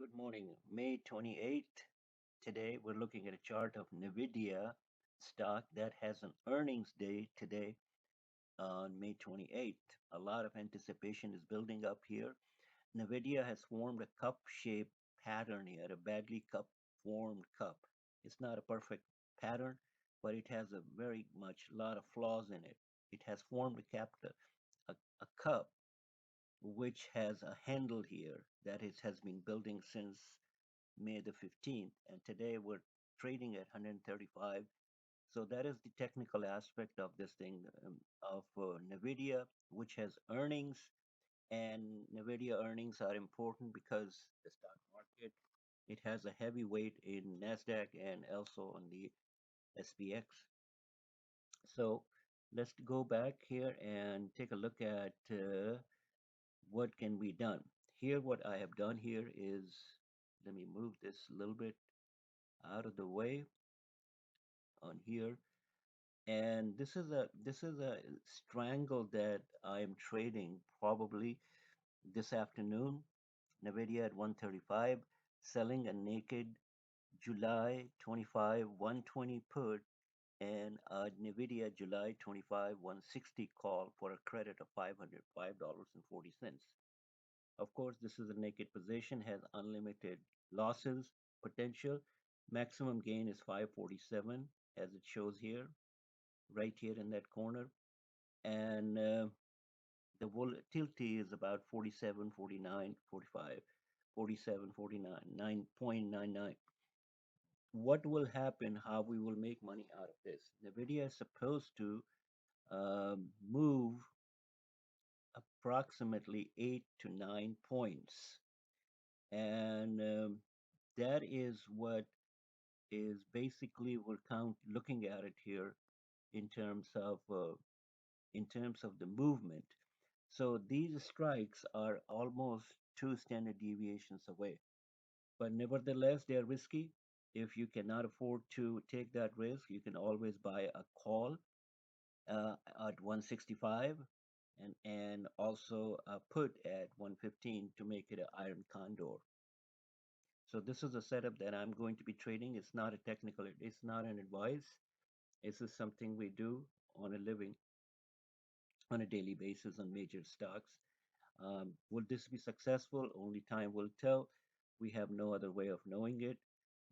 Good morning, May 28th. Today we're looking at a chart of NVDA stock that has an earnings day today on May 28th. A lot of anticipation is building up here. NVIDIA has formed a cup-shaped pattern here, a badly formed cup. It's not a perfect pattern, but it has a very much lot of flaws in it. It has formed a cup which has a handle here that it has been building since May the 15th, and today we're trading at 135. So that is the technical aspect of this thing of NVIDIA, which has earnings, and NVIDIA earnings are important because the stock market, it has a heavy weight in Nasdaq and also on the SPX. So let's go back here and take a look at what can be done. Here, what I have done here is, let me move this a little bit out of the way on here, and this is a strangle that I am trading probably this afternoon. Nvidia at 135, selling a naked July 25 120 put and a Nvidia July 25 160 call for a credit of $505.40. Of course, this is a naked position, has unlimited losses potential. Maximum gain is 547 as it shows here, right here in that corner. And the volatility is about 47, 49, 45, 47, 49, 9.99. What will happen, how we will make money out of this? NVIDIA is supposed to move approximately 8 to 9 points. And that is what is basically we're looking at it here in terms of the movement. So these strikes are almost 2 standard deviations away, but nevertheless they are risky. If you cannot afford to take that risk, you can always buy a call at 165 and also a put at 115 to make it an iron condor. So this is a setup that I'm going to be trading. It's not a technical, it's not an advice. This is something we do on a living, on a daily basis on major stocks. Will this be successful? Only time will tell. We have no other way of knowing it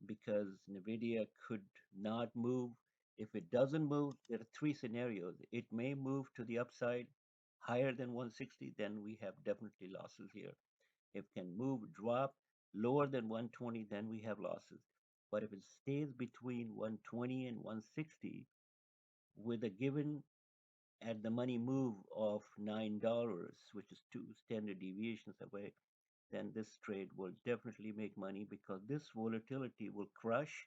because NVIDIA could not move. If it doesn't move, there are three scenarios. It may move to the upside higher than 160, then we have definitely losses here. If it can move, drop lower than 120, then we have losses. But if it stays between 120 and 160 with a given at the money move of $9, which is 2 standard deviations away, then this trade will definitely make money because this volatility will crush.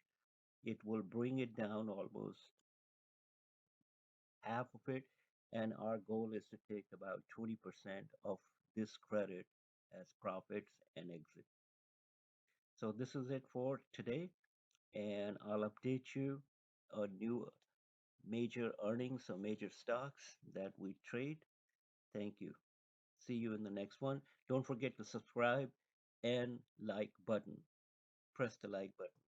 It will bring it down almost half of it. And our goal is to take about 20% of this credit as profits and exit. So this is it for today. And I'll update you on new major earnings or major stocks that we trade. Thank you. See you in the next one. Don't forget to subscribe and like button. Press the like button.